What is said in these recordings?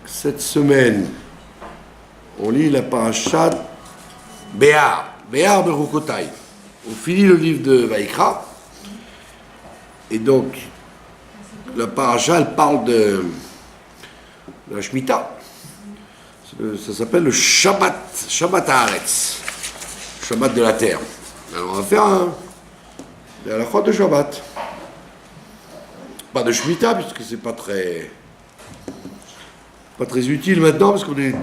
Cette semaine, on lit la parashat Béar Berukotai. On finit le livre de Vaïkra. Et donc, la parasha, elle parle de la Shemitah. Ça s'appelle le Shabbat Haaretz. Shabbat de la terre. Alors, on va faire la halachot de Shabbat. Pas de Shemitah, puisque c'est pas très utile maintenant, parce qu'on est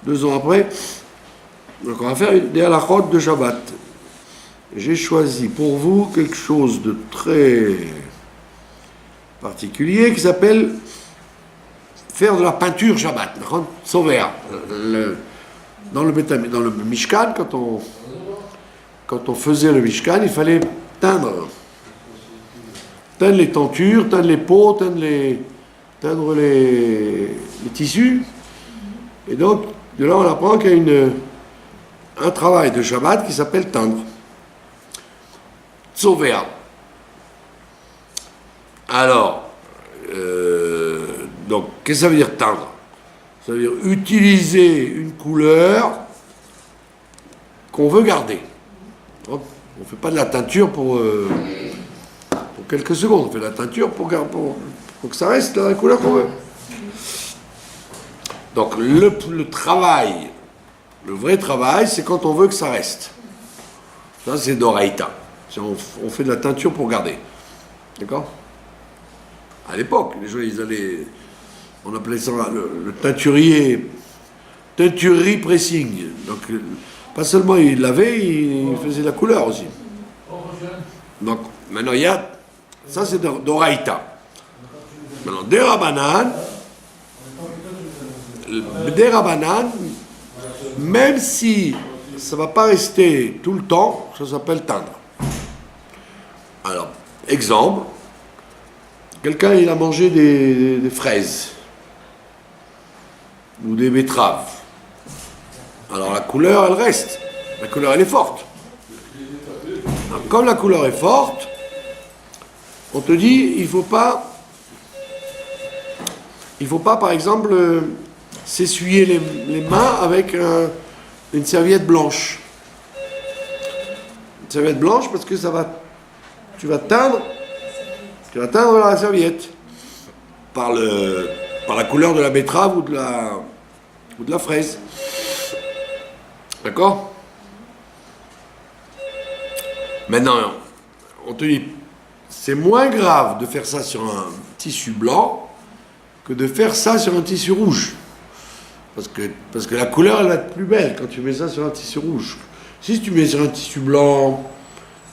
2 ans après. Donc on va faire des halachot de Shabbat. J'ai choisi pour vous quelque chose de très particulier qui s'appelle faire de la peinture Shabbat. Sauver. Dans le Mishkan, quand on faisait le Mishkan, il fallait teindre les tentures, teindre les peaux, teindre les tissus. Et donc, de là, on apprend qu'il y a un travail de Shabbat qui s'appelle teindre. Tzover. Alors, donc, qu'est-ce que ça veut dire teindre? Ça veut dire utiliser une couleur qu'on veut garder. On ne fait pas de la teinture pour quelques secondes, on fait de la teinture pour que ça reste la couleur qu'on veut. Donc le travail, le vrai travail, c'est quand on veut que ça reste. Ça, c'est d'Oraïta. On fait de la teinture pour garder. D'accord? À l'époque, les gens, on appelait ça le teinturerie pressing. Donc, pas seulement il lavait, il faisait la couleur aussi. Donc, maintenant, il y a... Ça, c'est d'Oraïta. Maintenant, des Rabanan, même si ça ne va pas rester tout le temps, ça s'appelle teindre. Alors, exemple, quelqu'un, il a mangé des fraises ou des betteraves. Alors, la couleur, elle reste. La couleur, elle est forte. Alors, comme la couleur est forte, on te dit, il faut pas, par exemple, s'essuyer les mains avec une serviette blanche. Une serviette blanche parce que tu vas teindre la serviette par la couleur de la betterave ou de la fraise. D'accord? Maintenant, on te dit, c'est moins grave de faire ça sur un tissu blanc que de faire ça sur un tissu rouge. Parce que la couleur, elle va être plus belle quand tu mets ça sur un tissu rouge. Si tu mets sur un tissu blanc,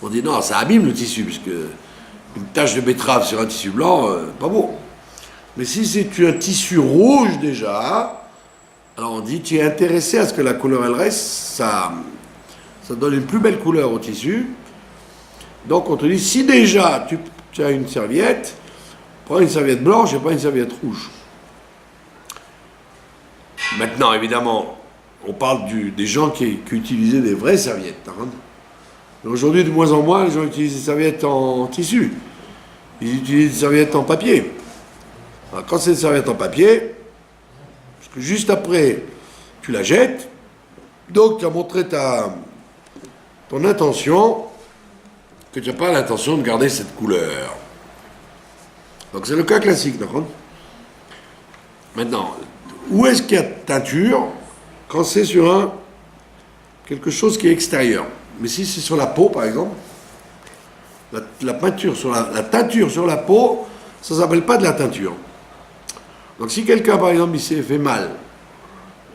on dit non, ça abîme le tissu, puisque une tache de betterave sur un tissu blanc, pas beau. Mais si c'est un tissu rouge déjà, alors on dit tu es intéressé à ce que la couleur, elle reste, ça donne une plus belle couleur au tissu. Donc on te dit, si déjà tu as une serviette, prends une serviette blanche et pas une serviette rouge. Maintenant, évidemment, on parle des gens qui utilisaient des vraies serviettes. Aujourd'hui, de moins en moins, les gens utilisent des serviettes en tissu. Ils utilisent des serviettes en papier. Alors, quand c'est une serviette en papier, parce que juste après, tu la jettes, donc tu as montré ton intention, que tu n'as pas l'intention de garder cette couleur. Donc c'est le cas classique, d'accord? Maintenant, où est-ce qu'il y a teinture quand c'est sur quelque chose qui est extérieur? Mais si c'est sur la peau, par exemple, la teinture sur la peau, ça ne s'appelle pas de la teinture. Donc si quelqu'un, par exemple, il s'est fait mal,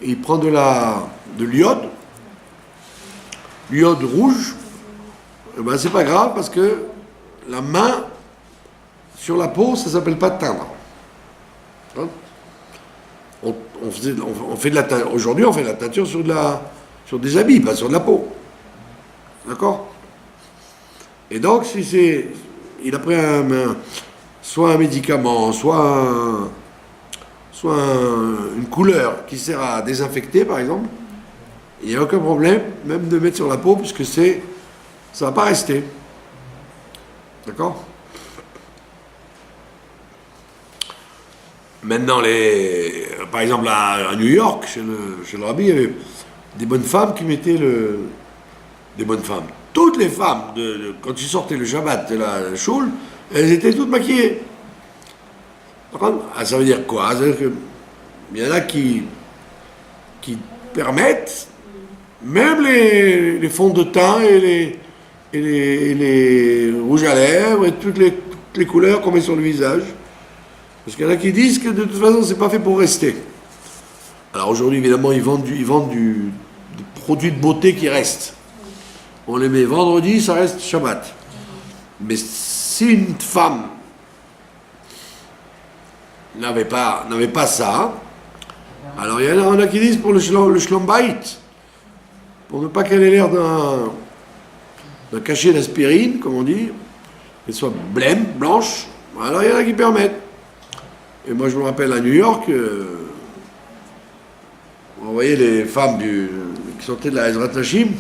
il prend de l'iode rouge, eh ben, c'est pas grave parce que la main sur la peau, ça s'appelle pas teindre. Hein? On fait de la teinture. Aujourd'hui, on fait de la teinture sur des habits, pas sur de la peau. D'accord? Et donc, si il a pris soit un médicament, soit une couleur qui sert à désinfecter, par exemple, il n'y a aucun problème, même de mettre sur la peau, puisque ça ne va pas rester. D'accord? Maintenant, par exemple, à New York, chez le rabbi, il y avait des bonnes femmes qui mettaient des bonnes femmes. Toutes les femmes, quand ils sortaient le Shabbat de la choule, elles étaient toutes maquillées. Ça veut dire quoi? Ça veut dire qu'il y en a qui permettent même les fonds de teint et les rouges à lèvres et toutes les couleurs qu'on met sur le visage. Parce qu'il y en a qui disent que de toute façon, c'est pas fait pour rester. Alors aujourd'hui, évidemment, ils vendent des produits de beauté qui restent. On les met vendredi, ça reste Shabbat. Mais si une femme n'avait pas ça, alors il y en a qui disent pour le shlom bayit, pour ne pas qu'elle ait l'air d'un cachet d'aspirine, comme on dit, qu'elle soit blême, blanche, alors il y en a qui permettent. Et moi je me rappelle à New York, on voyait les femmes qui sortaient de la Ezrat Nashim,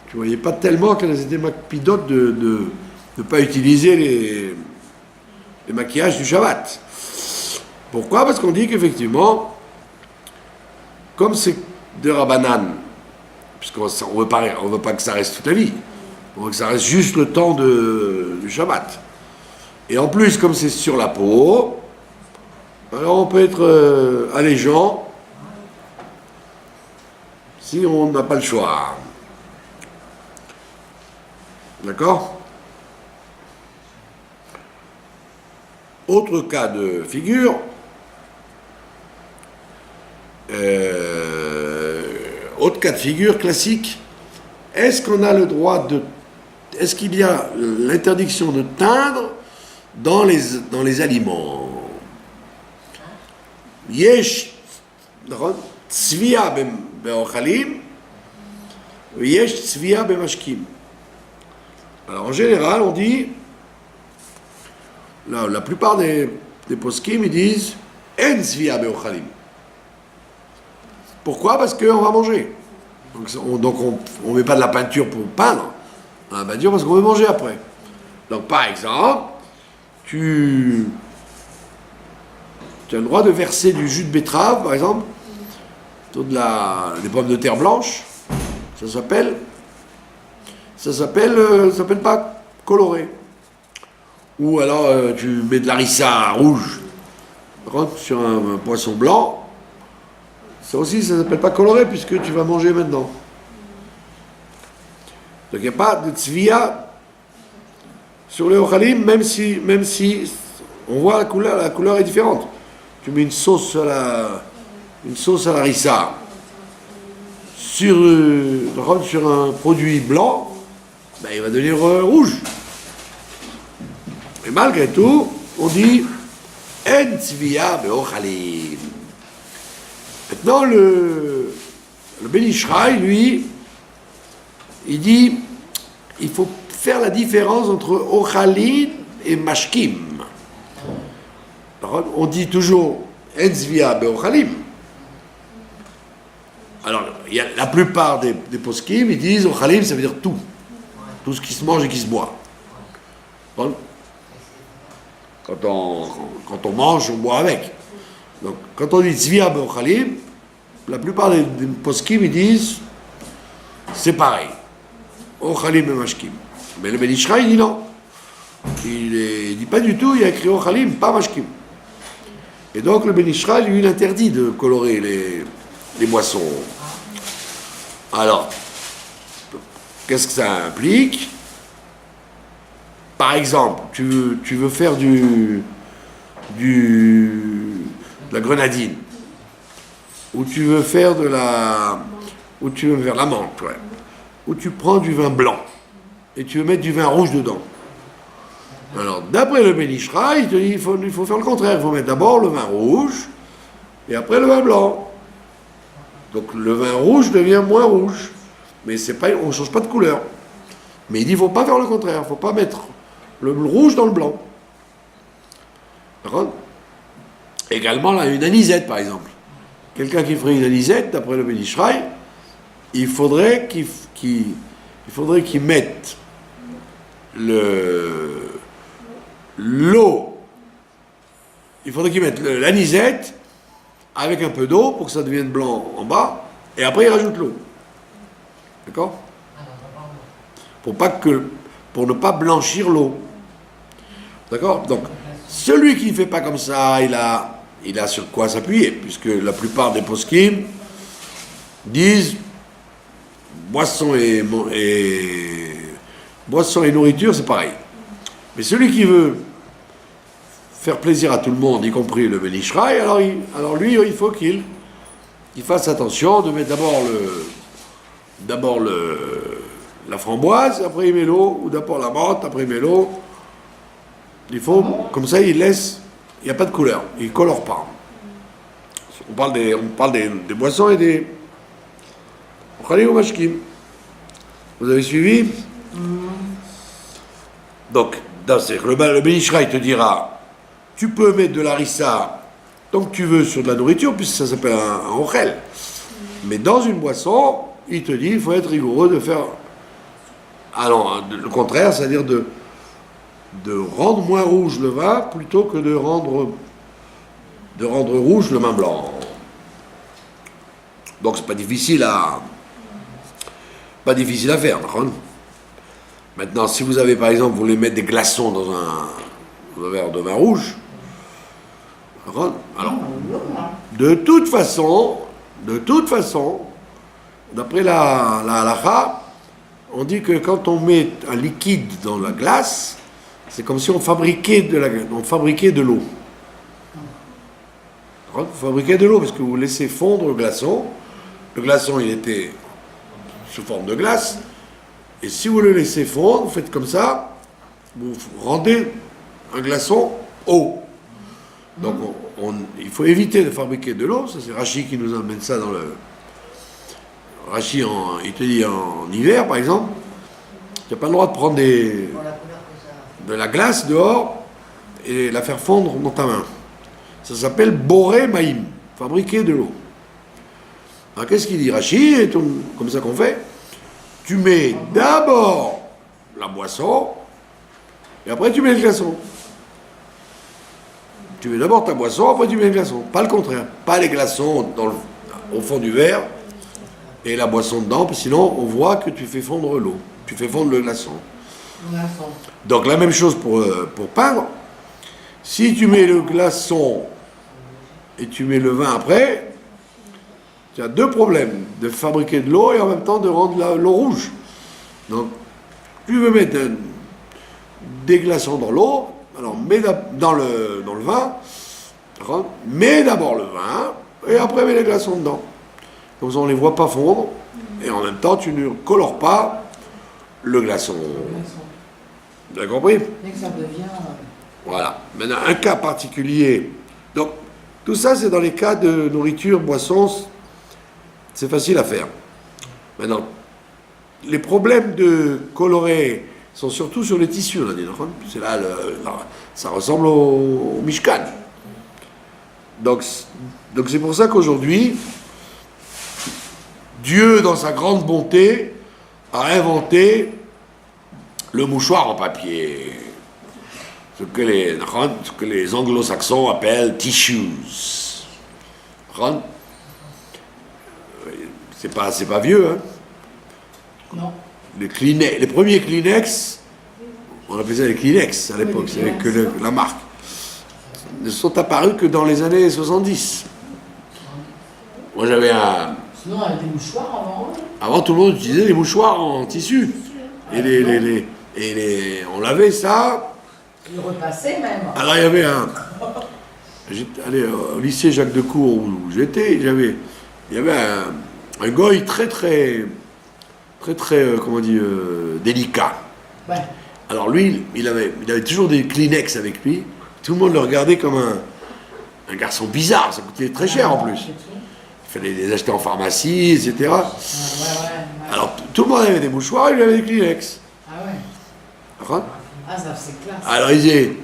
tu voyais pas tellement qu'elles étaient pidotes de ne pas utiliser les maquillages du Shabbat. Pourquoi? Parce qu'on dit qu'effectivement, comme c'est de Rabbanan, puisqu'on ne veut pas que ça reste toute la vie, on veut que ça reste juste le temps du Shabbat. Et en plus, comme c'est sur la peau, alors on peut être allégeant si on n'a pas le choix. D'accord? Autre cas de figure, autre cas de figure classique, est-ce qu'il y a l'interdiction de teindre dans les aliments? Yesh tzvia be'ochalim, yesh tzvia be'mashkim. Alors en général, on dit, la plupart des poskim, ils disent en tzvia be'ochalim. Pourquoi? Parce qu'on va manger. Donc on ne met pas de la peinture pour peindre, on a la peinture parce qu'on veut manger après. Donc par exemple, tu as le droit de verser du jus de betterave, par exemple, sur des pommes de terre blanches, ça s'appelle pas coloré. Ou alors tu mets de l'arissa rouge sur un poisson blanc, ça aussi ça s'appelle pas coloré puisque tu vas manger maintenant. Donc il n'y a pas de tzvia sur les ochalim, même si on voit la couleur est différente. Tu mets une sauce à l'arissa sur un produit blanc, ben, il va devenir rouge. Et malgré tout, on dit en tzvia be'ochalim. Maintenant, le Ben Ish Chai, lui, il dit il faut faire la différence entre ochalim et mashkim. On dit toujours en tzvia be'ochalim. Alors, il y a la plupart des poskim, ils disent ochalim, ça veut dire tout ce qui se mange et qui se boit. Bon. Quand on mange, on boit avec. Donc, quand on dit tzvia be'ochalim, la plupart des poskim, ils disent c'est pareil. Ochalim et mashkim. Mais le Ben Ish Chai, il dit non. Il dit pas du tout, il y a écrit ochalim, pas mashkim. Et donc, le Ben Ish Chai, lui, il interdit de colorer les boissons. Alors, qu'est-ce que ça implique? Par exemple, tu veux faire de la grenadine, ou tu veux faire la menthe, ouais. Ou tu prends du vin blanc et tu veux mettre du vin rouge dedans. Alors, d'après le Ben Ish Chai, il te dit il faut faire le contraire. Il faut mettre d'abord le vin rouge et après le vin blanc. Donc le vin rouge devient moins rouge, mais on ne change pas de couleur. Mais il dit il ne faut pas faire le contraire. Il ne faut pas mettre le rouge dans le blanc. D'accord? Également, là, une anisette, par exemple. Quelqu'un qui ferait une anisette, d'après le Ben Ish Chai, il faudrait qu'il mette l'eau il faudrait qu'il mette l'anisette avec un peu d'eau pour que ça devienne blanc en bas, et après il rajoute l'eau. D'accord? Pour ne pas blanchir l'eau. D'accord? Donc, celui qui ne fait pas comme ça, il a sur quoi s'appuyer, puisque la plupart des poskim disent boisson et nourriture, c'est pareil. Mais celui qui veut faire plaisir à tout le monde, y compris le Ben Ish Chai, alors lui, il faut qu'il fasse attention de mettre d'abord la framboise, après il met l'eau, ou d'abord la menthe, après il met l'eau. Il faut, comme ça, il n'y a pas de couleur, il ne colore pas. On parle des boissons et des Khalil ou Mashkim. Vous avez suivi? Donc, le Ben Ish Chai te dira, tu peux mettre de l'harissa tant que tu veux sur de la nourriture, puisque ça s'appelle un ochel. Mais dans une boisson, il te dit, il faut être rigoureux de faire... Alors, le contraire, c'est-à-dire de rendre moins rouge le vin plutôt que de rendre rouge le vin blanc. Donc c'est pas difficile à faire. Maintenant, si vous avez par exemple, vous voulez mettre des glaçons dans un verre de vin rouge, alors de toute façon, d'après la halakha, on dit que quand on met un liquide dans la glace, c'est comme si on fabriquait de l'eau. Vous fabriquez de l'eau parce que vous laissez fondre le glaçon. Le glaçon, il était sous forme de glace. Et si vous le laissez fondre, vous faites comme ça, vous rendez un glaçon eau. Donc il faut éviter de fabriquer de l'eau. Ça, c'est Rashi qui nous amène ça dans le... Rashi, il te dit en hiver, par exemple, tu n'as pas le droit de prendre de la glace dehors et la faire fondre dans ta main. Ça s'appelle boré maïm, fabriquer de l'eau. Alors qu'est-ce qu'il dit Rashi? Et comme ça qu'on fait. Tu mets d'abord la boisson et après tu mets le glaçon. Tu mets d'abord ta boisson, après tu mets le glaçon. Pas le contraire. Pas les glaçons au fond du verre et la boisson dedans, parce que sinon on voit que tu fais fondre l'eau. Tu fais fondre le glaçon. Donc la même chose pour peindre. Si tu mets le glaçon et tu mets le vin après, tu as deux problèmes, de fabriquer de l'eau et en même temps de rendre l'eau rouge. Donc, tu veux mettre des glaçons dans l'eau, alors mets dans le vin, mets d'abord le vin et après mets les glaçons dedans. Comme ça on ne les voit pas fondre et en même temps tu ne colores pas le glaçon. Vous avez compris? Dès que ça devient... Voilà. Maintenant, un cas particulier. Donc, tout ça, c'est dans les cas de nourriture, boissons, c'est facile à faire. Maintenant, les problèmes de colorer sont surtout sur les tissus, là, c'est là, ça ressemble au Mishkan. Donc c'est pour ça qu'aujourd'hui, Dieu, dans sa grande bonté, a inventé le mouchoir en papier. Ce que les anglo-saxons appellent tissues. C'est pas vieux, hein? Non. Les premiers Kleenex, on appelait ça les Kleenex à l'époque, c'est avec la marque, ne sont apparus que dans les années 70. Moi j'avais un... Sinon, avec des mouchoirs avant. Avant, tout le monde utilisait les mouchoirs en tissu. Et on lavait ça. Le repasser même. Alors il y avait j'étais allé au lycée Jacques Decour où j'étais, il y avait un goy très comment on dit, délicat. Ouais. Alors lui, il avait toujours des Kleenex avec lui. Tout le monde le regardait comme un garçon bizarre, ça coûtait très cher en plus. Il fallait les acheter en pharmacie, etc. Ouais. Alors tout le monde avait des mouchoirs, il avait des Kleenex. Ah ouais. D'accord? Ah, ça c'est classe. Alors il disait,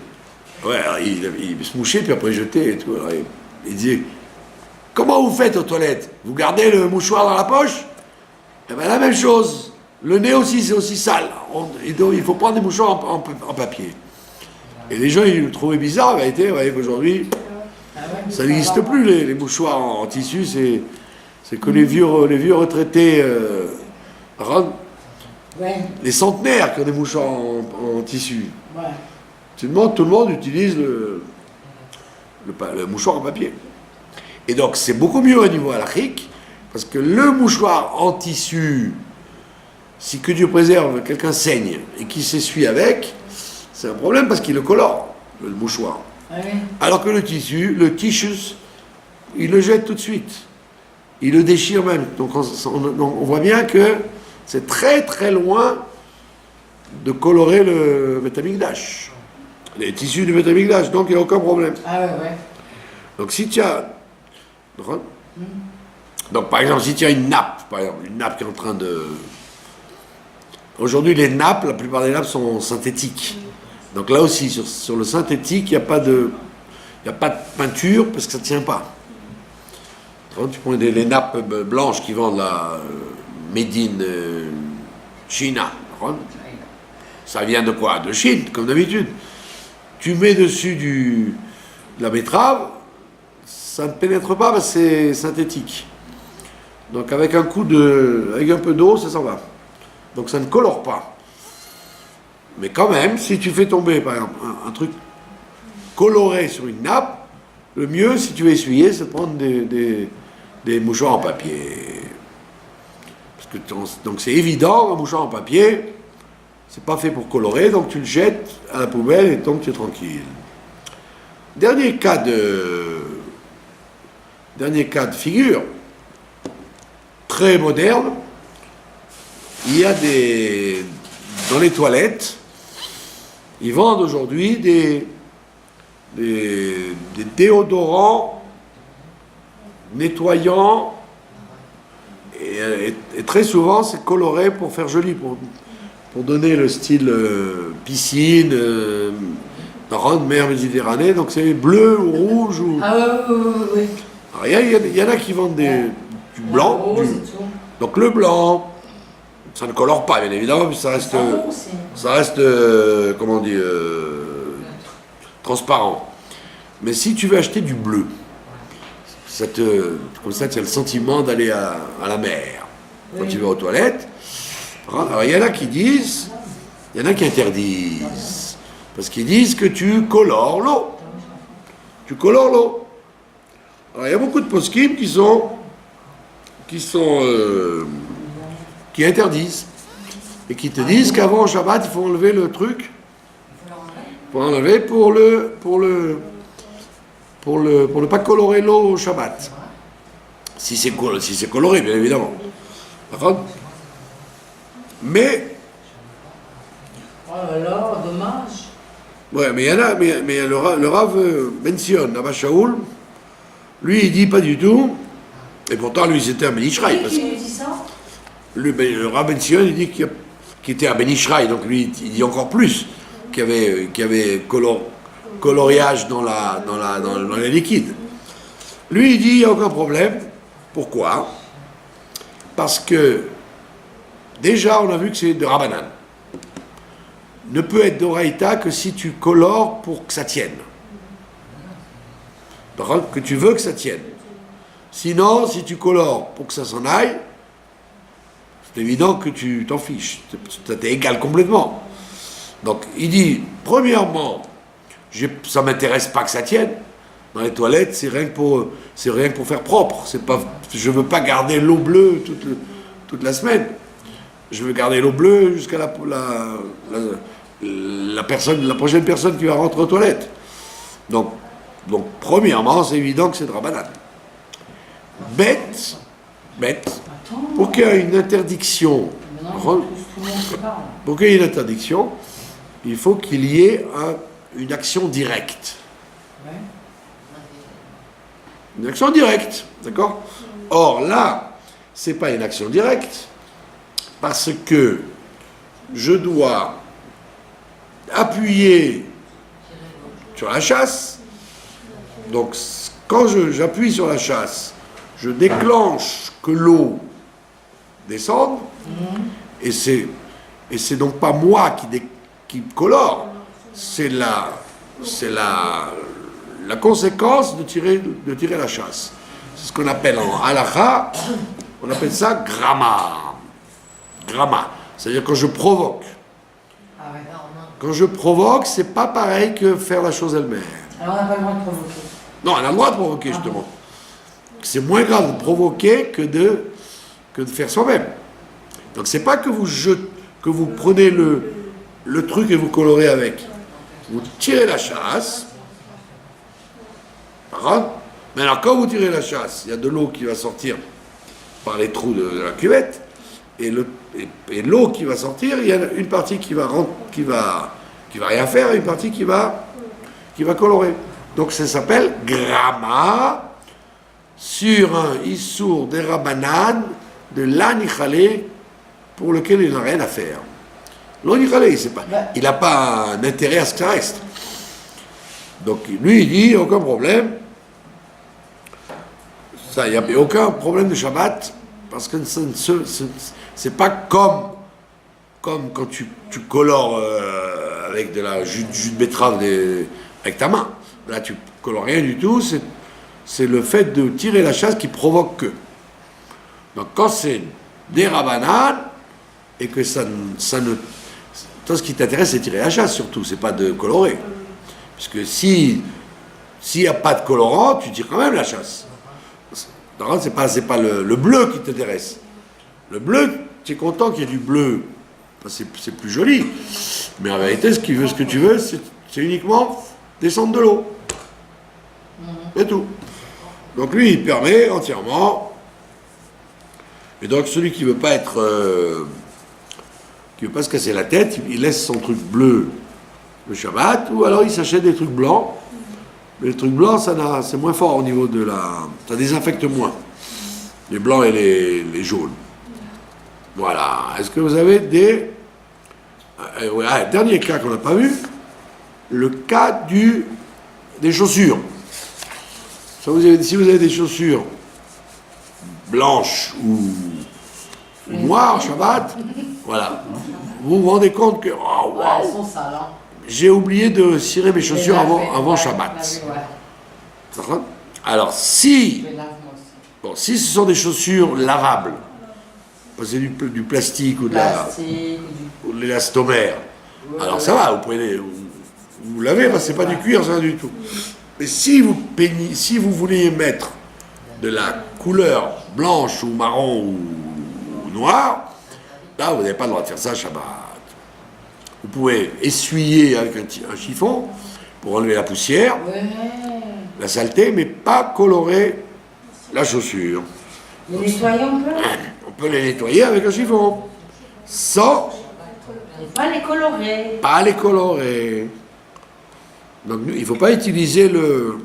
ouais, alors, il se mouchait puis après il jetait et tout. Alors, il disait, comment vous faites aux toilettes? Vous gardez le mouchoir dans la poche? Eh bien la même chose. Le nez aussi, c'est aussi sale. Il faut prendre des mouchoirs en papier. Et les gens, ils le trouvaient bizarre, en vérité, vous voyez qu'aujourd'hui, mais Ça n'existe plus, les mouchoirs en tissu, c'est que les vieux retraités, Ouais, les centenaires qui ont des mouchoirs en tissu. ouais. Tout le monde utilise le mouchoir en papier. Et donc c'est beaucoup mieux au niveau halachique, parce que le mouchoir en tissu, si que Dieu préserve, quelqu'un saigne et qui s'essuie avec, c'est un problème parce qu'il le colore, le mouchoir. Ouais. Alors que le tissu, le tissus, il le jette tout de suite. Il le déchire même. Donc on voit bien que c'est très très loin de colorer le Beth Amikdash. Les tissus du Beth Amikdash, donc il n'y a aucun problème. Ah ouais. Donc si tu as... Donc par exemple, si tu as une nappe qui est en train de... Aujourd'hui, les nappes, la plupart des nappes sont synthétiques. Donc là aussi, sur le synthétique, il n'y a pas de peinture parce que ça ne tient pas. Tu prends les nappes blanches qui vendent la Made in China. Ça vient de quoi? De Chine, comme d'habitude. Tu mets dessus de la betterave, ça ne pénètre pas parce que c'est synthétique. Donc avec un peu d'eau, ça s'en va. Donc ça ne colore pas. Mais quand même, si tu fais tomber, par exemple, un truc coloré sur une nappe, le mieux, si tu veux essuyer, c'est de prendre des mouchoirs en papier. Parce que donc c'est évident, un mouchoir en papier, c'est pas fait pour colorer, donc tu le jettes à la poubelle et donc tu es tranquille. Dernier cas de figure, très moderne, il y a dans les toilettes, ils vendent aujourd'hui des déodorants nettoyants et très souvent c'est coloré pour faire joli, pour donner le style piscine, mer Méditerranée, donc c'est bleu ou rouge. Ah ouais. Alors il y en a qui vendent du blanc, Rose et tout. donc le blanc, ça ne colore pas bien évidemment, mais ça reste, comment on dit, transparent. Mais si tu veux acheter du bleu, comme ça tu as le sentiment d'aller à la mer. Quand tu vas aux toilettes, alors il y en a qui interdisent. Parce qu'ils disent que tu colores l'eau. Tu colores l'eau. Alors il y a beaucoup de poskim qui interdisent. Et qui te disent qu'avant Shabbat, il faut enlever le truc. Il faut enlever pour ne pas colorer l'eau au Shabbat. Si c'est coloré, bien évidemment. D'accord? Mais... Oh là là, dommage. Ouais, mais il y en a, mais le Rav Ben Sion, Abba Shaoul, lui, il dit pas du tout, et pourtant, lui, c'était un Ben Ishraï. Qui lui dit ça? Le Rav Ben Sion, il dit qu'il était un Ben Ishraï, donc lui, il dit encore plus, qu'il y avait coloriage dans les liquides. Lui, il dit, il n'y a aucun problème. Pourquoi? Parce que, déjà, on a vu que c'est de Rabbanan. Ne peut être d'Oraïta que si tu colores pour que ça tienne. Par contre, que tu veux que ça tienne. Sinon, si tu colores pour que ça s'en aille, c'est évident que tu t'en fiches. Ça t'est égal complètement. Donc, il dit, premièrement, ça ne m'intéresse pas que ça tienne. Dans les toilettes, c'est rien que pour faire propre. Je ne veux pas garder l'eau bleue toute la semaine. Je veux garder l'eau bleue jusqu'à la prochaine personne qui va rentrer aux toilettes. Donc premièrement, c'est évident que c'est de Rabbanan. Bête, pour qu'il y ait une interdiction, il faut qu'il y ait une action directe. Une action directe, d'accord? Or là, c'est pas une action directe, parce que je dois appuyer sur la chasse. Donc, quand j'appuie sur la chasse, je déclenche que l'eau descende, et c'est donc pas moi qui colore, c'est la la conséquence de tirer la chasse. C'est ce qu'on appelle en halakha, on appelle ça grama. Grama, c'est-à-dire quand je provoque. Ah ouais. Quand je provoque, c'est pas pareil que faire la chose elle-même. Alors on n'a pas le droit de provoquer. Non, on a le droit de provoquer justement. C'est moins grave de provoquer que de faire soi-même. Donc c'est pas que vous prenez le truc et vous colorez avec. Vous tirez la chasse. Par contre, maintenant quand vous tirez la chasse, il y a de l'eau qui va sortir par les trous de la cuvette. Et l'eau qui va sortir, il y a une partie qui va rien faire et une partie qui va colorer. Donc ça s'appelle grama sur un issour des rabanan de l'anichale pour lequel il n'a rien à faire. L'anichale, il n'a pas un intérêt à ce que ça reste. Donc lui il dit aucun problème. Ça, il n'y a aucun problème de Shabbat parce que c'est pas comme quand tu colores avec de la jus de betterave avec ta main. Là, tu colores rien du tout. C'est le fait de tirer la chasse qui provoque que. Donc, quand c'est des rabanan et que ça ne. Toi, ce qui t'intéresse, c'est tirer la chasse surtout. C'est pas de colorer. Puisque s'il n'y a pas de colorant, tu tires quand même la chasse. Donc, c'est pas le bleu qui t'intéresse. Le bleu, tu es content qu'il y ait du bleu, c'est plus joli. Mais en vérité, ce que tu veux, c'est uniquement descendre de l'eau. C'est tout. Donc lui, il permet entièrement. Et donc celui qui veut pas qui veut pas se casser la tête, il laisse son truc bleu le Shabbat, ou alors il s'achète des trucs blancs. Mais les trucs blancs, c'est moins fort au niveau de la. Ça désinfecte moins. Les blancs et les jaunes. Voilà. Est-ce que vous avez des... dernier cas qu'on n'a pas vu, le cas des chaussures. Si vous avez des chaussures blanches ou noires, Shabbat, voilà. Vous vous rendez compte que... Oh, wow, Elles sont sales, hein. J'ai oublié de cirer mes chaussures avant Shabbat. Ouais. Alors, si ce sont des chaussures lavables, c'est du plastique ou de l'élastomère, alors ça va, vous pouvez vous lavez, parce que c'est pas du cuir, c'est rien du tout. Mais si vous vouliez mettre de la couleur blanche ou marron ou noire, là, vous n'avez pas le droit de faire ça Shabbat. Vous pouvez essuyer avec un chiffon pour enlever la poussière, la saleté, mais pas colorer la chaussure. Les nettoyer, on peut. On peut les nettoyer avec un chiffon. Sans... Et pas les colorer. Pas les colorer. Donc il ne faut pas utiliser le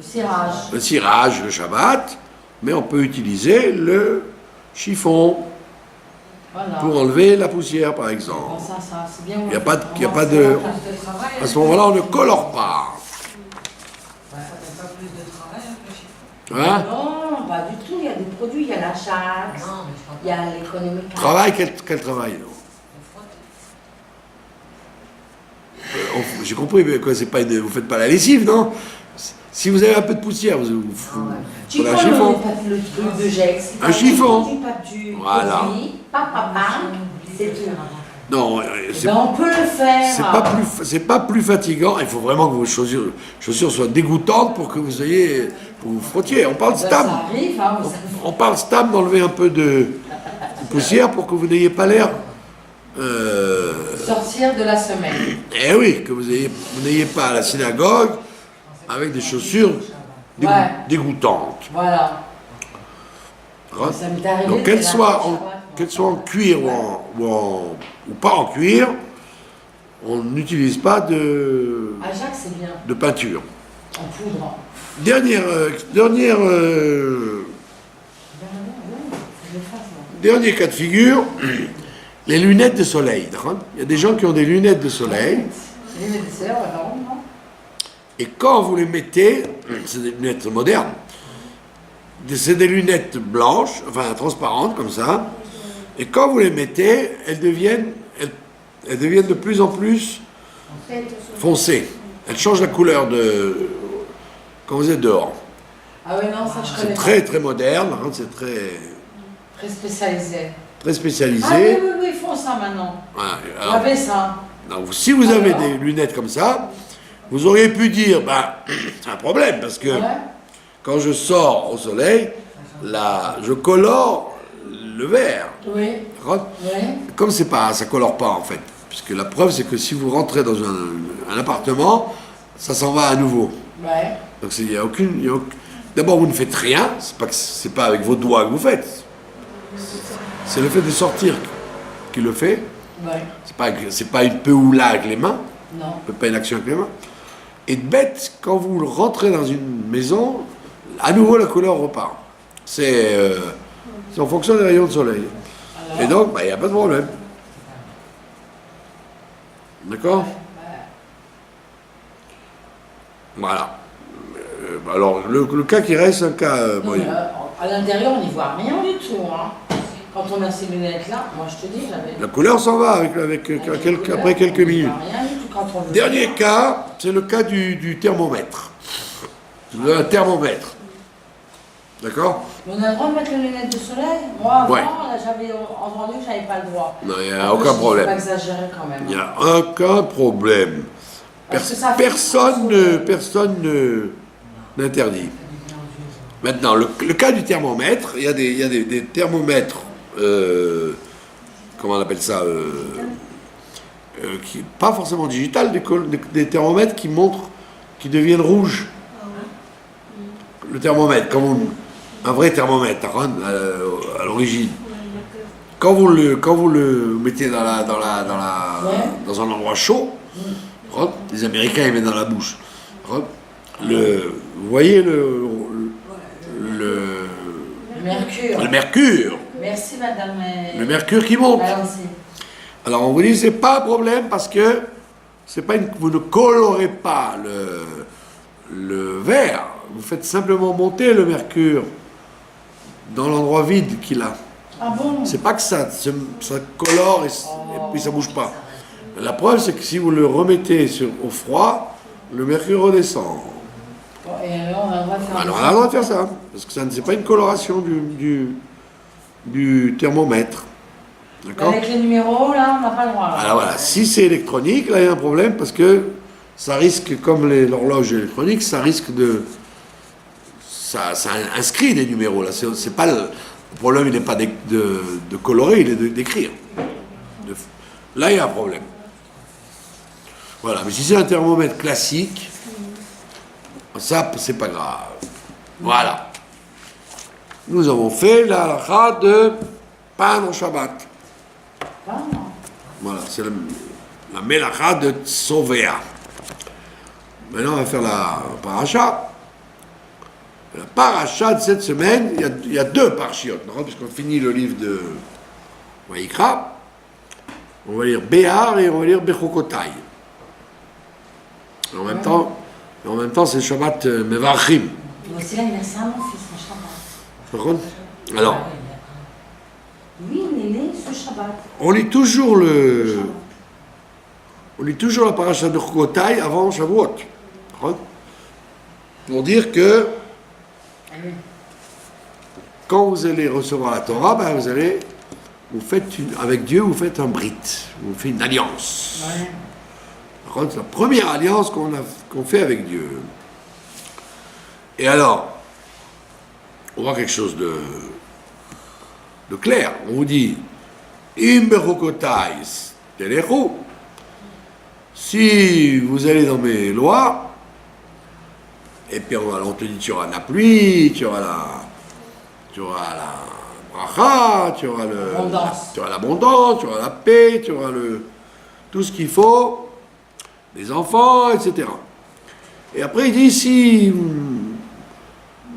cirage, le Shabbat, mais on peut utiliser le chiffon. Voilà. Pour enlever la poussière, par exemple. Bon, ça, c'est bien. Il n'y a pas de... À ce moment-là, on ne colore pas. Ça fait pas plus de travail, Hein? Non, pas du tout. Il y a des produits, il y a la chasse, il y a l'économie. Travail, quel travail, non? J'ai compris, mais quoi, c'est pas vous faites pas la lessive, non? Si vous avez un peu de poussière, vous prenez un chiffon. Le truc de Gex. Un chiffon. Voilà. C'est tout. Non, on peut le faire. C'est pas plus fatigant. Il faut vraiment que vos chaussures soient dégoûtantes pour que vous frottiez. On parle stam. Ça arrive, hein, on parle stam d'enlever un peu de poussière pour que vous n'ayez pas l'air. Sortir de la semaine. Eh oui, que vous n'ayez pas à la synagogue avec des chaussures dégoûtantes. Voilà. Hein? Ça m'est arrivé. Donc qu'elles soient en cuir ou pas en cuir, on n'utilise pas de peinture. En poudre. Dernier cas de figure, les lunettes de soleil. Il y a des gens qui ont des lunettes de soleil. Et quand vous les mettez, c'est des lunettes modernes, c'est des lunettes blanches, enfin transparentes comme ça, et quand vous les mettez, elles deviennent de plus en plus foncées. Elles changent la couleur quand vous êtes dehors. Ah oui, non, ça je C'est connais très très moderne, par contre, c'est pas. Très spécialisé. très spécialisé. Ah oui, oui, oui, ils font ça maintenant. Voilà. Vous Alors, avez ça. donc, si vous avez Alors des lunettes comme ça, vous auriez pu dire, c'est un problème, parce que Ouais. quand je sors au soleil, là, je colore le vert. Oui. D'accord. Oui. Comme c'est pas, ça colore pas en fait, puisque la preuve c'est que si vous rentrez dans un appartement, ça s'en va à nouveau. Ouais. Donc il y a aucune, d'abord vous ne faites rien, c'est pas avec vos doigts que vous faites, c'est le fait de sortir qui le fait. Ouais. C'est pas une peoula avec les mains, Non. pas une action avec les mains. Et de bête, quand vous rentrez dans une maison, à nouveau la couleur repart. C'est en fonction des rayons de soleil. Alors, Et donc, il n'y a pas de problème. D'accord. Voilà. Alors, le cas qui reste, un cas... non, mais, à l'intérieur, on n'y voit rien du tout. Hein. Quand on a ces lunettes-là, moi je te dis, j'avais. la couleur s'en va après quelques minutes. Rien du tout quand on le Dernier cas, c'est le cas du thermomètre. Un thermomètre. D'accord. On a le droit de mettre les lunettes de soleil. Moi, avant, Ouais. là, j'avais entendu que j'avais pas le droit. Non, il n'y En a plus, aucun Faut problème. pas exagérer quand même. Il n'y a aucun problème. Parce que ça fait Personne n'interdit. Maintenant, le cas du thermomètre, il y a des thermomètres, comment on appelle ça, pas forcément digital, des thermomètres qui montrent, qui deviennent rouges. Le thermomètre, un vrai thermomètre hein, à l'origine. Quand vous le mettez dans un endroit chaud, hein, les Américains ils mettent dans la bouche. Hein, vous voyez le mercure. mercure. Merci madame. Le mercure qui monte. Allons-y. Alors on vous dit c'est pas un problème parce que vous ne colorez pas le vert, vous faites simplement monter le mercure dans l'endroit vide qu'il a. Ah bon? C'est pas que ça colore et puis ça bouge pas. La preuve c'est que si vous le remettez au froid, le mercure redescend. Bon, et alors on a le droit de faire Alors on a le droit de faire ça, parce que ça c'est pas une coloration du thermomètre. D'accord. Avec les numéros, là, on n'a pas le droit. Là. Alors voilà, si c'est électronique, là il y a un problème parce que ça risque, comme l'horloge électronique, ça risque ça inscrit des numéros. Là, c'est pas le problème, il n'est pas de colorer, il est d'écrire. Là il y a un problème. Voilà, mais si c'est un thermomètre classique, ça c'est pas grave. Voilà. Nous avons fait la halakha de peindre au Shabbat. Ah, non. Voilà, c'est la mélacha de Tsovéa. Maintenant, on va faire la paracha. La paracha de cette semaine, il y a deux parachiotes, puisqu'on finit le livre de Vaïkra. On va lire Béhar et on va lire Bechokotai. En même temps, c'est le Shabbat Mevarchim. Mais aussi l'anniversaire de mon fils, mon Shabbat. Par contre, alors, Oui, il est né ce Shabbat. on lit toujours la paracha de Chokotai avant Shavuot. Pour dire que quand vous allez recevoir la Torah, avec Dieu, vous faites un brit, vous faites une alliance. Ouais. Par contre, c'est la première alliance qu'on fait avec Dieu. Et alors, on voit quelque chose de clair. On vous dit, Im bechokotai telechu. Si vous allez dans mes lois, et puis on te dit tu auras la pluie, tu auras la bracha, tu auras l'abondance, tu auras la paix, tu auras tout ce qu'il faut, les enfants, etc. Et après il dit si vous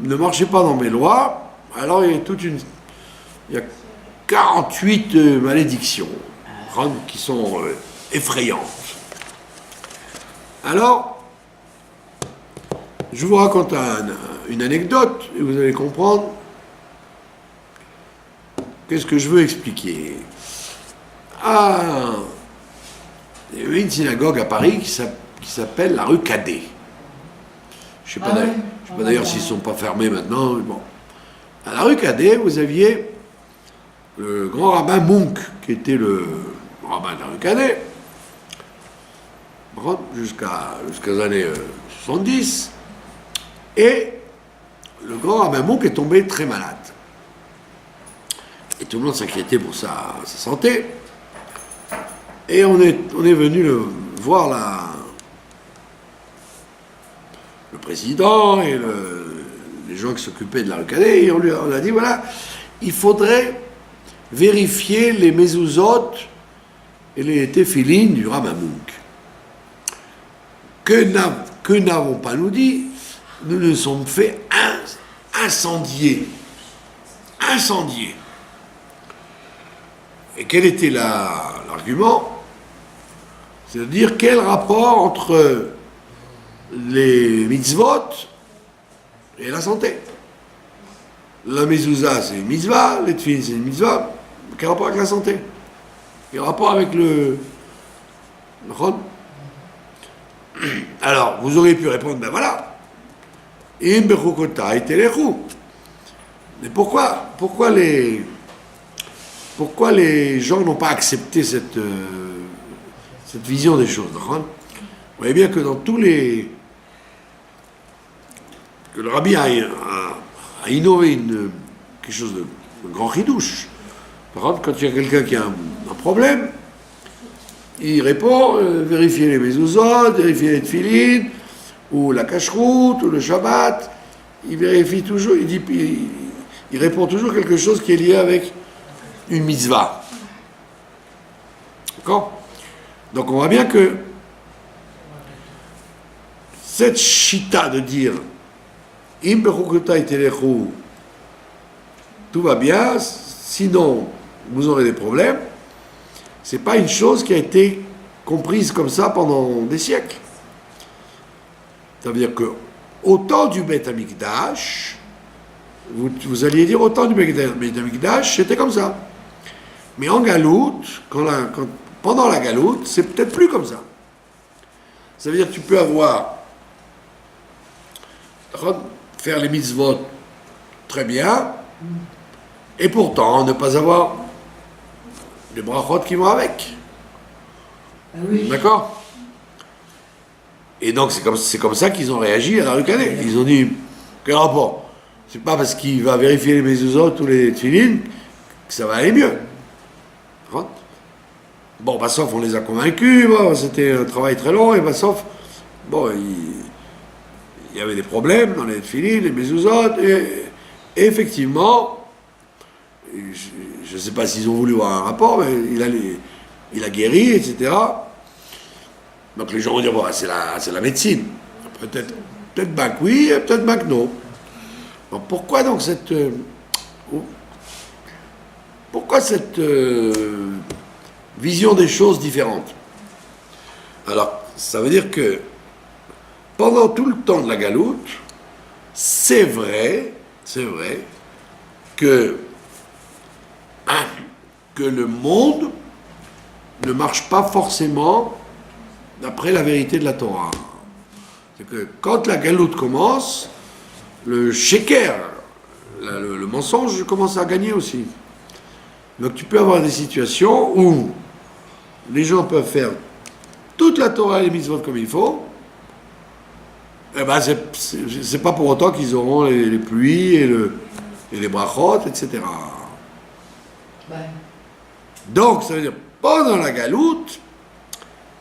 ne marchez pas dans mes lois, alors il y a 48 malédictions qui sont effrayantes. Alors, je vous raconte une anecdote et vous allez comprendre qu'est-ce que je veux expliquer. Il y avait une synagogue à Paris qui s'appelle la rue Cadet. Je ne Je ne sais pas d'ailleurs s'ils ne sont pas fermés maintenant. Bon. À la rue Cadet, vous aviez le grand rabbin Munk, qui était le rabbin de la rue Cadet, jusqu'aux années 70. Et le grand rabbin Munk est tombé très malade. Et tout le monde s'inquiétait pour sa santé. Et on est venu voir le président et les gens qui s'occupaient de la rue Cadet, et on a dit, voilà, il faudrait vérifier les mezuzot et les téphilines du rabbin Munk. Que n'avons pas nous dit, nous nous sommes fait incendier. Incendier. Et quel était l'argument? C'est-à-dire quel rapport entre les mitzvot et la santé. La mezouza, c'est une mitzvah, les tefilin, c'est une mitzvah. Quel rapport avec la santé? Quel rapport avec le Chod? Alors, vous auriez pu répondre, ben voilà. Im bechukotai telechu. Mais pourquoi les gens n'ont pas accepté cette vision des choses? Vous voyez bien que dans tous les... que le rabbi a innové quelque chose de grand chidouche. Par exemple, quand il y a quelqu'un qui a un problème, il répond, vérifiez les mezuzot, vérifiez les tefilin, ou la cacheroute, ou le Shabbat. Il vérifie toujours, il répond toujours quelque chose qui est lié avec une mitzvah. D'accord? Donc on voit bien que cette chita de dire Im bechukotai telechu, tout va bien, sinon vous aurez des problèmes, c'est pas une chose qui a été comprise comme ça pendant des siècles. Ça veut dire que au temps du Beth Amikdash, vous alliez dire au temps du Beth Amikdash, c'était comme ça. Mais en galoute, pendant la galoute, c'est peut-être plus comme ça. Ça veut dire que tu peux faire les mitzvot très bien, et pourtant ne pas avoir les brachot qui vont avec. Oui. D'accord? Et donc c'est comme ça qu'ils ont réagi à la rue Cadet. Ils ont dit, quel rapport? C'est pas parce qu'il va vérifier les mezuzot ou les tefilin que ça va aller mieux. Bon, Bassof, on les a convaincus, bon, c'était un travail très long, et Bassof, bon, il y avait des problèmes dans les tefilin, les mezuzot, et effectivement, je ne sais pas s'ils ont voulu voir un rapport, mais il a guéri, etc. Donc les gens vont dire, bon, c'est la médecine. Peut-être bien que oui, peut-être bien que non. Donc pourquoi donc cette vision des choses différentes? Alors, ça veut dire que pendant tout le temps de la galoute, c'est vrai que le monde ne marche pas forcément d'après la vérité de la Torah. C'est que quand la galoute commence, le sheker, le mensonge, commence à gagner aussi. Donc tu peux avoir des situations où les gens peuvent faire toute la Torah et les mitzvot comme il faut, et ben c'est pas pour autant qu'ils auront les pluies et les brachot, etc. Ouais. Donc ça veut dire, pendant la galoute,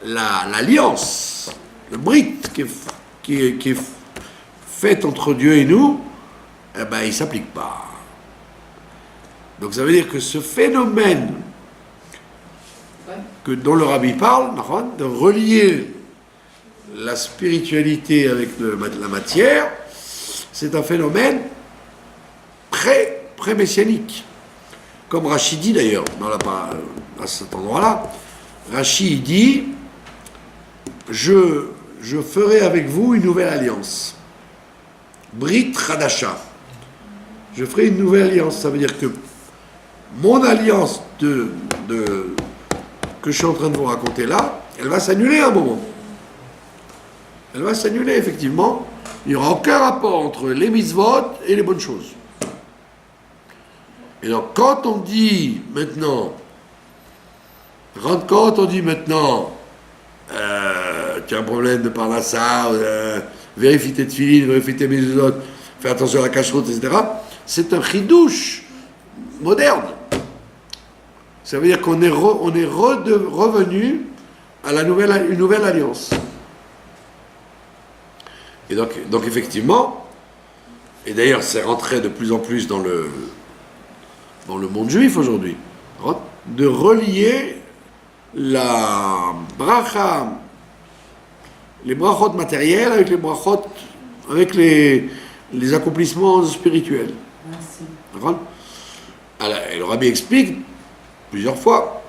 l'alliance, le brit qui est faite entre Dieu et nous, eh ben, il ne s'applique pas. Donc ça veut dire que ce phénomène dont le rabbi parle, de relier la spiritualité avec la matière, c'est un phénomène pré-messianique. Comme Rachid dit d'ailleurs, à cet endroit-là, Rachid dit, je ferai avec vous une nouvelle alliance. Brit Hadasha. Je ferai une nouvelle alliance. Ça veut dire que mon alliance que je suis en train de vous raconter là, elle va s'annuler à un moment. Elle va s'annuler, effectivement. il n'y aura aucun rapport entre les mitzvot et les bonnes choses. Et donc, quand on dit maintenant, tu as un problème de parnassa, vérifie tes tefilines, vérifie tes mezuzot, fais attention à la cacheroute, etc., c'est un chidouche moderne. Ça veut dire qu'on est, revenu à une nouvelle alliance. Et donc effectivement, et d'ailleurs c'est rentré de plus en plus dans le monde juif aujourd'hui, de relier la bracha, les brachot matériels avec les brachot, avec les accomplissements spirituels. Merci. Alors, et le rabbi explique plusieurs fois.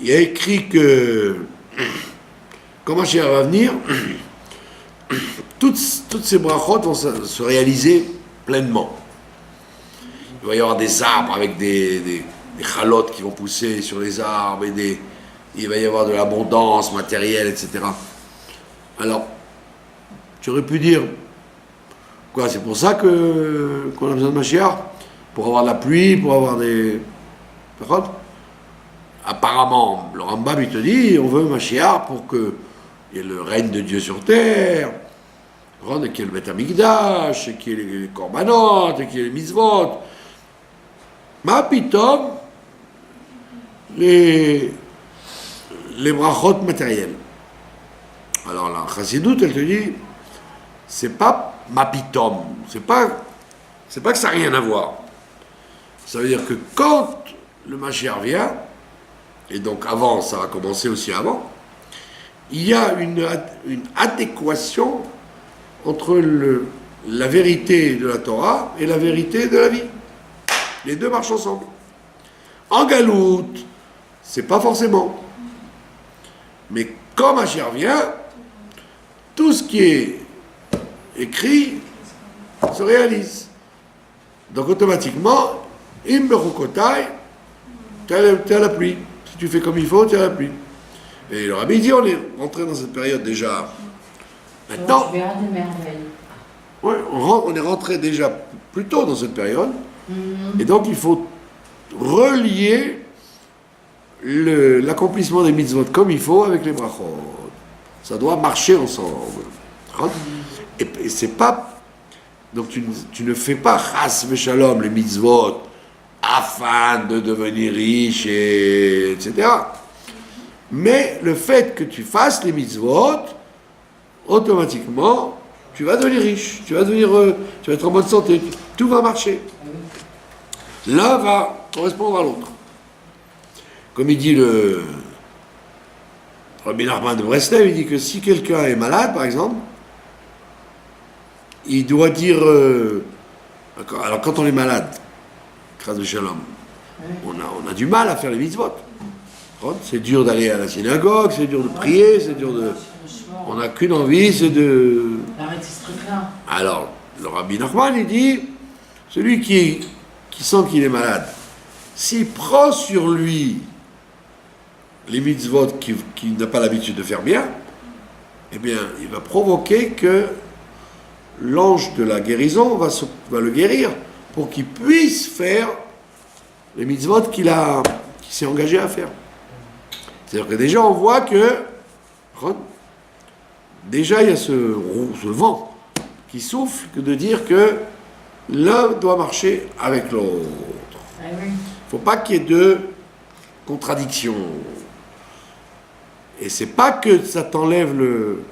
Il a écrit que quand Mashiach va venir, toutes ces brachot vont se réaliser pleinement. Il va y avoir des arbres avec des chalotes qui vont pousser sur les arbres, il va y avoir de l'abondance matérielle, etc. Alors, tu aurais pu dire, quoi, c'est pour ça qu'on a besoin de Mashiach? Pour avoir de la pluie, pour avoir des... Apparemment, le Rambam, il te dit, on veut Mashiach pour qu'il y ait le règne de Dieu sur terre, et qu'il y ait le Beth Amikdash, et qu'il y ait les korbanot, et qu'il y ait les mitzvot. Ma pitom, les brachot matériels. Alors la chassidoute, elle te dit, c'est pas ma pitom, c'est pas que ça n'a rien à voir. Ça veut dire que quand le Mashiach vient, et donc avant, ça va commencer aussi avant, il y a une adéquation entre la vérité de la Torah et la vérité de la vie. Les deux marchent ensemble. En galoute, c'est pas forcément. Mais quand Mashiach vient, tout ce qui est écrit se réalise. Donc automatiquement, im bechukotai, t'es à la pluie. Si tu fais comme il faut, t'es à la pluie. Et le rabbi dit, on est rentré dans cette période déjà. Maintenant, Tu verras des merveilles. ouais, on est rentré déjà plus tôt dans cette période. Et donc il faut relier l'accomplissement des mitzvot comme il faut avec les brachot. Ça doit marcher ensemble. Et c'est pas... Donc tu ne fais pas chas v'shalom les mitzvot afin de devenir riche, etc. Mais le fait que tu fasses les mitzvot, automatiquement, tu vas devenir riche, tu vas être en bonne santé, tout va marcher. L'un va correspondre à l'autre. Comme il dit le Rabbi Nachman de Breslev, il dit que si quelqu'un est malade, par exemple, il doit dire... alors quand on est malade, Chas v'shalom, on a du mal à faire les mitzvot. C'est dur d'aller à la synagogue, c'est dur de prier, c'est dur de... On n'a qu'une envie, c'est de... Arrête ce truc-là. Alors, le Rabbi Nachman, il dit, celui qui sent qu'il est malade, s'il prend sur lui les mitzvot qu'il n'a pas l'habitude de faire bien, eh bien, il va provoquer que l'ange de la guérison va le guérir pour qu'il puisse faire les mitzvot qu'il s'est engagé à faire. C'est-à-dire que déjà, on voit que déjà, il y a ce vent qui souffle que de dire que l'un doit marcher avec l'autre. Il ne faut pas qu'il y ait de contradiction. Et c'est pas que ça t'enlève le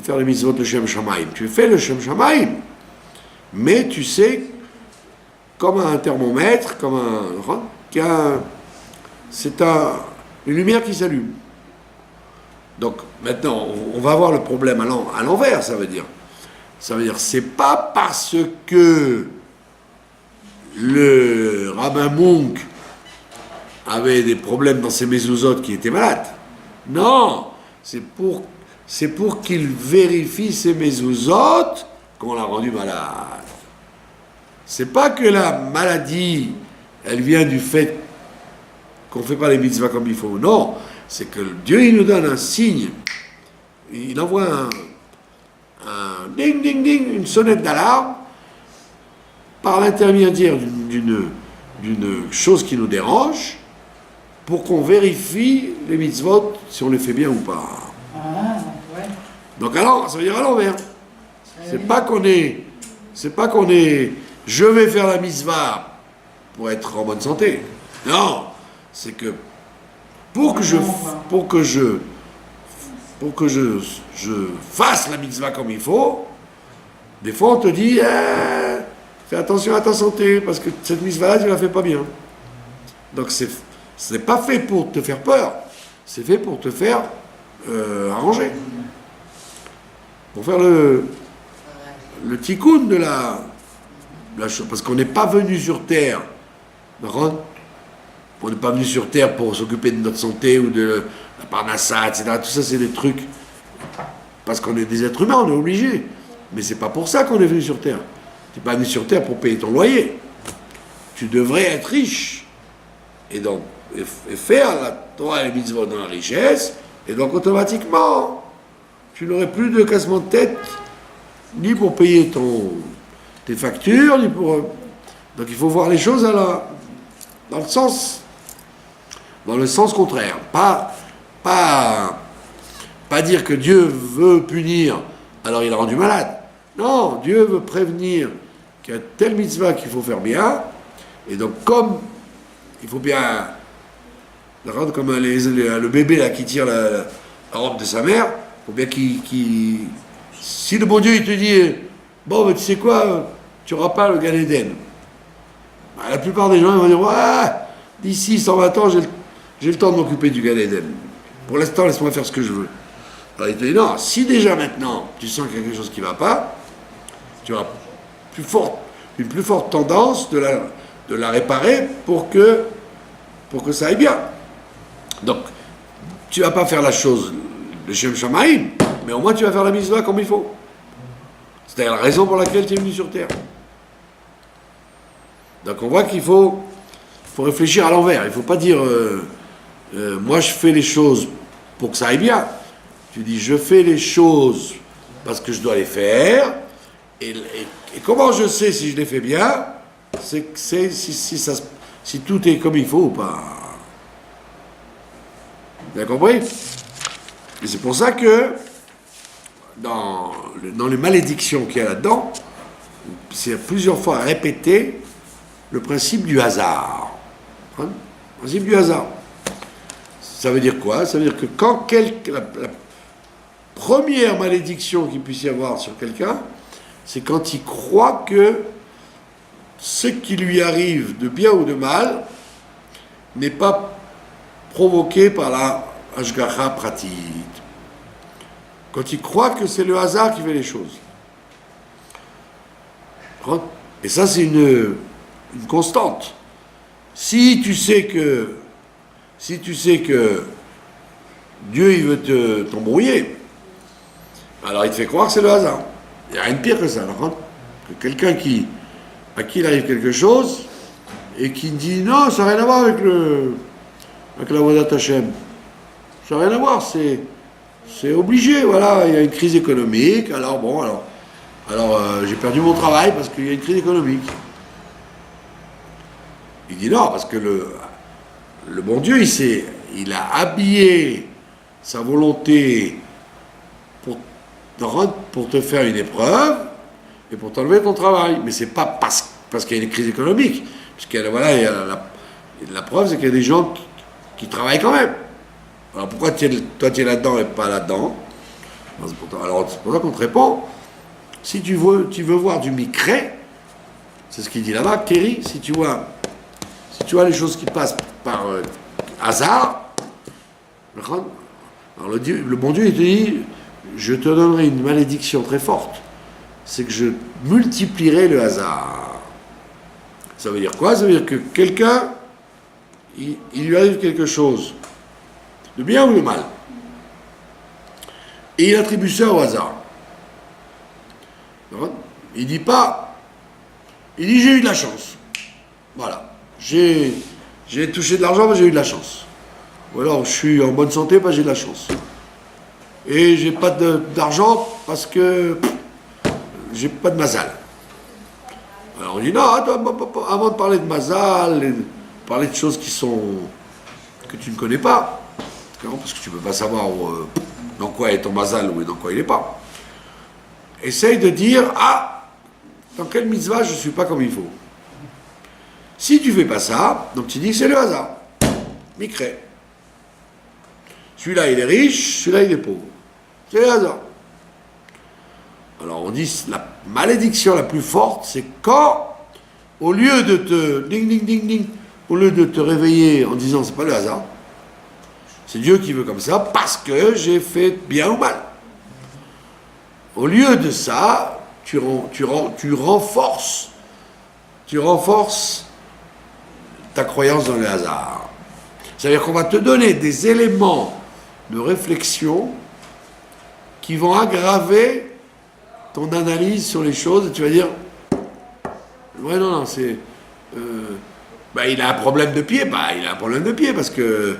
faire le mitzvot de Shem Shamaim. Tu fais le Shem Shamaim, mais tu sais, comme un thermomètre, c'est une lumière qui s'allume. Donc maintenant, on va voir le problème à l'envers, ça veut dire. C'est pas parce que le rabbin Munk avait des problèmes dans ses mezuzot qu'il était malade. Non, c'est pour qu'il vérifie ses mezuzot qu'on l'a rendu malade. C'est pas que la maladie, elle vient du fait qu'on ne fait pas les mitzvahs comme il faut. Non, c'est que Dieu, il nous donne un signe. Il envoie un ding, ding, ding, une sonnette d'alarme, par l'intermédiaire d'une chose qui nous dérange, pour qu'on vérifie les mitzvot, si on les fait bien ou pas. Ah, ouais. Donc alors, ça veut dire à l'envers. C'est pas qu'on est, je vais faire la mitzvah pour être en bonne santé. Non, c'est que pour que je fasse la mitzvah comme il faut, des fois on te dit, fais attention à ta santé, parce que cette mitzvah-là, tu la fais pas bien. Donc ce n'est pas fait pour te faire peur, c'est fait pour te faire arranger. Pour faire le tikkun de la chose. Parce qu'on n'est pas venu sur Terre, d'accord ? On n'est pas venu sur Terre pour s'occuper de notre santé ou de la parnassa, etc. Tout ça, c'est des trucs. Parce qu'on est des êtres humains, on est obligé. Mais c'est pas pour ça qu'on est venu sur Terre. Tu n'es pas venu sur Terre pour payer ton loyer. Tu devrais être riche. Et donc, et faire la Torah et les mitzvot dans la richesse. Et donc, automatiquement, tu n'aurais plus de cassement de tête, ni pour payer tes factures, ni pour. Donc, il faut voir les choses dans le sens contraire. Pas dire que Dieu veut punir, alors il a rendu malade. Non, Dieu veut prévenir qu'il y a telle mitzvah qu'il faut faire bien, et donc comme il faut bien rendre comme le bébé là qui tire la robe de sa mère, il faut bien si le bon Dieu il te dit bon ben, tu sais quoi, tu n'auras pas le Gan Eden, ben, la plupart des gens ils vont dire ouais, d'ici 120 ans j'ai le temps de m'occuper du Gan Eden. Pour l'instant laisse-moi faire ce que je veux. Alors il te dit non, si déjà maintenant tu sens qu'il y a quelque chose qui ne va pas, tu auras une plus forte tendance de la réparer pour que ça aille bien. Donc, tu ne vas pas faire la chose de Shem Shamaïm, mais au moins tu vas faire la mitzvah comme il faut. C'est-à-dire la raison pour laquelle tu es venu sur Terre. Donc on voit qu'il faut réfléchir à l'envers. Il ne faut pas dire moi je fais les choses pour que ça aille bien. Tu dis je fais les choses parce que je dois les faire. Et comment je sais si je les fais bien? C'est si tout est comme il faut ou pas. Vous avez compris? Et c'est pour ça que dans les malédictions qu'il y a là-dedans, c'est plusieurs fois répété le principe du hasard. Hein? Le principe du hasard. Ça veut dire quoi? Ça veut dire que quand la première malédiction qu'il puisse y avoir sur quelqu'un, c'est quand il croit que ce qui lui arrive de bien ou de mal n'est pas provoqué par la Hashgacha Pratit. Quand il croit que c'est le hasard qui fait les choses. Et ça, c'est une constante. Si tu sais que Dieu, il veut t'embrouiller, alors il te fait croire que c'est le hasard. Il n'y a rien de pire que ça. Que quelqu'un à qui il arrive quelque chose et qui dit non, ça n'a rien à voir avec la Vodat Hashem. Ça n'a rien à voir, c'est obligé, voilà, il y a une crise économique, alors j'ai perdu mon travail parce qu'il y a une crise économique. Il dit non, parce que le bon Dieu, il a habillé sa volonté pour te faire une épreuve et pour t'enlever ton travail. Mais c'est pas parce qu'il y a une crise économique. La preuve, c'est qu'il y a des gens qui travaillent quand même. Alors pourquoi toi tu es là-dedans et pas là-dedans? Alors c'est pour ça qu'on te répond. Si tu veux voir du micré, c'est ce qu'il dit là-bas, Kéry, si tu vois les choses qui passent par hasard, alors le bon Dieu il te dit, je te donnerai une malédiction très forte, c'est que je multiplierai le hasard. Ça veut dire quoi? Ça veut dire que quelqu'un, il lui arrive quelque chose, de bien ou de mal, et il attribue ça au hasard. Il dit pas, il dit j'ai eu de la chance. Voilà. J'ai touché de l'argent, mais j'ai eu de la chance. Ou alors je suis en bonne santé, j'ai de la chance. et j'ai pas d'argent parce que j'ai pas de mazal. Alors on dit non, attends, avant de parler de mazal, et de parler de choses que tu ne connais pas, parce que tu ne peux pas savoir dans quoi est ton mazal ou dans quoi il n'est pas. Essaye de dire, dans quelle mitzvah je ne suis pas comme il faut. Si tu ne fais pas ça, donc tu dis que c'est le hasard. Micré. Celui-là il est riche, celui-là il est pauvre. C'est le hasard. Alors on dit, la malédiction la plus forte, c'est quand, au lieu de te ding ding ding ding, au lieu de te réveiller en disant c'est pas le hasard, c'est Dieu qui veut comme ça parce que j'ai fait bien ou mal. Au lieu de ça, tu renforces ta croyance dans le hasard. C'est-à-dire qu'on va te donner des éléments de réflexion qui vont aggraver ton analyse sur les choses et tu vas dire ouais non c'est il a un problème de pied, il a un problème de pied parce que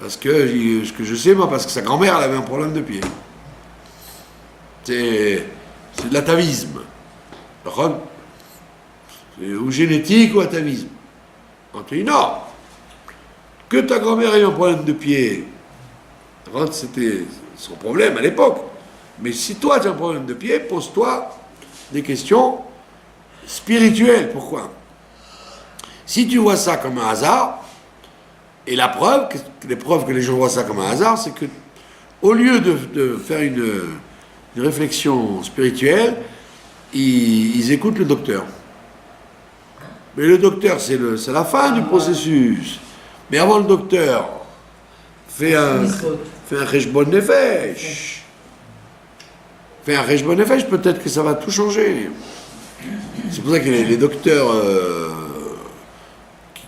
ce que je sais moi, parce que sa grand-mère elle avait un problème de pied. C'est de l'atavisme. C'est ou génétique ou atavisme. On te dit non, que ta grand-mère ait un problème de pied, c'était son problème à l'époque. Mais si toi tu as un problème de pied, pose-toi des questions spirituelles. Pourquoi ? Si tu vois ça comme un hasard, et les preuves que les gens voient ça comme un hasard, c'est que au lieu de faire une réflexion spirituelle, ils écoutent le docteur. Mais le docteur, c'est la fin du processus. Mais avant le docteur, fait un cheshbon nefesh. Fais un cheshbon nefesh, peut-être que ça va tout changer. C'est pour ça que les docteurs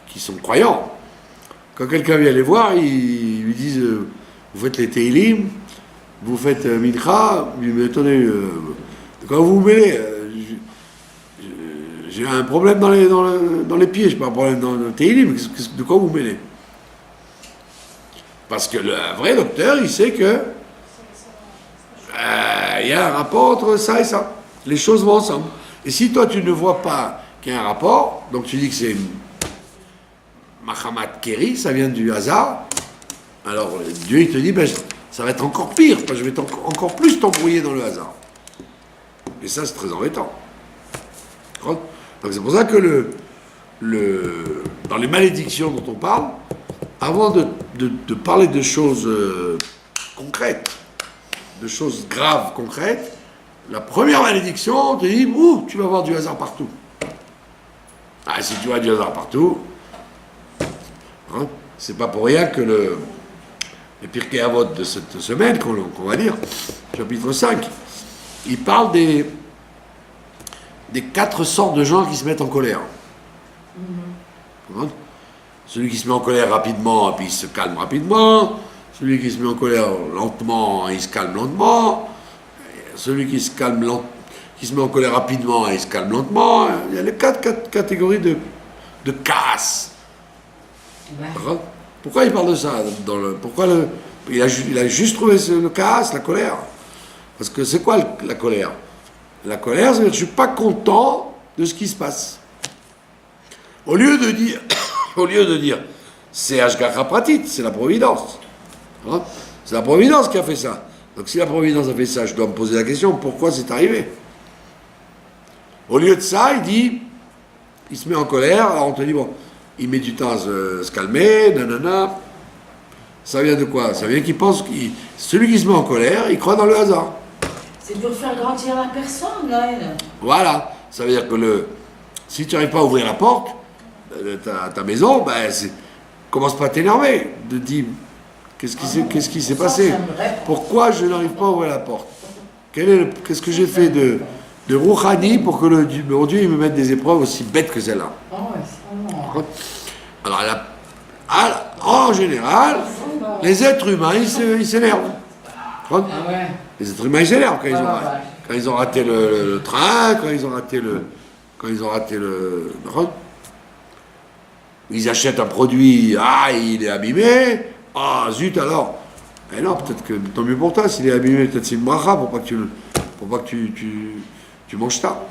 qui sont croyants, quand quelqu'un vient les voir, ils lui disent vous faites les Teilim, vous faites Mincha, mais attendez, quand vous vous mêlez, j'ai un problème dans les pieds, j'ai pas un problème dans le Teilim, de quoi vous mêlez? Parce que le vrai docteur, il sait que il y a un rapport entre ça et ça. Les choses vont ensemble. Et si toi tu ne vois pas qu'il y a un rapport, donc tu dis que c'est Mahamat Keri, ça vient du hasard, alors Dieu il te dit, ça va être encore pire, je vais encore plus t'embrouiller dans le hasard. Et ça c'est très embêtant. Donc c'est pour ça que dans les malédictions dont on parle, avant de parler de choses concrètes, de choses graves, concrètes, la première malédiction, on te dit, tu vas avoir du hasard partout. Si tu as du hasard partout, c'est pas pour rien que les Pirkei Avot de cette semaine, qu'on va dire, chapitre 5, il parle des 4 sortes de gens qui se mettent en colère. Celui qui se met en colère rapidement, et puis il se calme rapidement. Celui qui se met en colère lentement, il se calme lentement. Celui qui se met en colère rapidement, il se calme lentement. Il y a les 4 catégories de casse. Ouais. Pourquoi il parle de ça il a juste trouvé le casse, la colère. Parce que c'est quoi la colère? La colère, c'est-à-dire que je ne suis pas content de ce qui se passe. Au lieu de dire, c'est Ashgacha Pratit, c'est la Providence. C'est la Providence qui a fait ça. Donc si la Providence a fait ça, je dois me poser la question, pourquoi c'est arrivé? Au lieu de ça, il se met en colère, alors on te dit, il met du temps à se calmer, nanana. Ça vient de quoi? Ça vient qu'il pense celui qui se met en colère, il croit dans le hasard. C'est pour faire grandir la personne, là. Voilà. Ça veut dire que si tu n'arrives pas à ouvrir la porte de ta maison, commence pas à t'énerver. De dire, qu'est-ce qui s'est passé? Pourquoi je n'arrive pas à ouvrir la porte? Qu'est-ce que j'ai fait de Rouhani pour que mon Dieu il me mette des épreuves aussi bêtes que celle-là? Alors, en général, les êtres humains, ils s'énervent. Les êtres humains, ils s'énervent quand ils ont raté le train, quand ils ont raté le... Ils achètent un produit, il est abîmé, zut alors, Eh non, peut-être que tant mieux pour toi, s'il est abîmé, peut-être c'est une bracha pour pas que tu manges ça,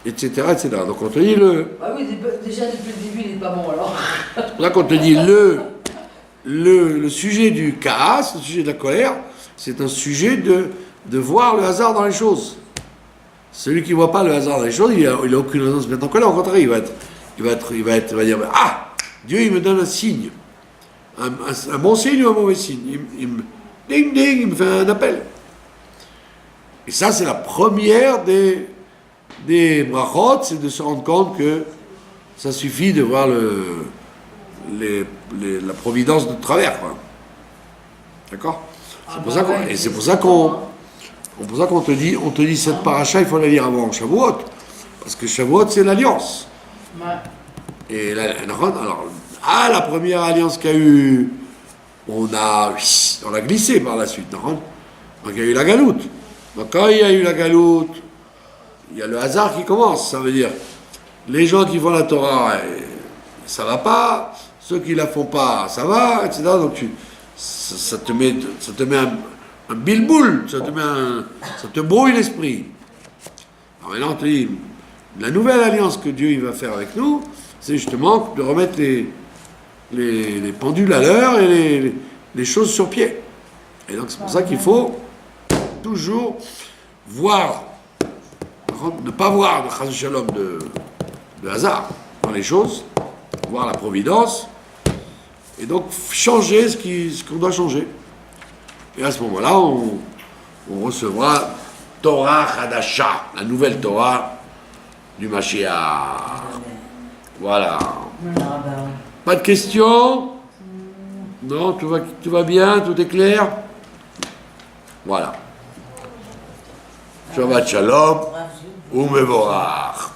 etc., etc. Donc on te dit Bah oui, déjà depuis le début, il n'est pas bon alors. c'est pour ça qu'on te dit le sujet du kaas, le sujet de la colère, c'est un sujet de voir le hasard dans les choses. Celui qui ne voit pas le hasard dans les choses, il a aucune raison de se mettre en colère. Au contraire, il va dire ah, Dieu il me donne un signe, un bon signe ou un mauvais signe. Ding ding, il me fait un appel. Et ça, c'est la première des brachot, c'est de se rendre compte que ça suffit de voir la providence de travers, quoi. D'accord? C'est pour ça qu'on te dit cette paracha, il faut la lire avant Shavuot, parce que Shavuot c'est l'alliance. Ouais. Et alors, la première alliance qu'il y a eu, on l'a glissé par la suite, non? Donc il y a eu la galoute. Donc quand il y a eu la galoute, il y a le hasard qui commence, ça veut dire les gens qui font la Torah, ça va pas, ceux qui la font pas, ça va, etc. Donc ça te met un bilboul, ça te brouille l'esprit. Alors maintenant on te dit, la nouvelle alliance que Dieu il va faire avec nous, c'est justement de remettre les pendules à l'heure et les choses sur pied. Et donc c'est pour ça qu'il faut toujours voir, ne pas voir de chas shalom de hasard dans les choses, voir la providence, et donc changer ce qu'on doit changer. Et à ce moment-là, on recevra Torah Hadasha, la nouvelle Torah du Mashiach. Voilà. Pas de questions? Non, tout va bien, tout est clair? Voilà. Shabbat Shalom, Umevorach.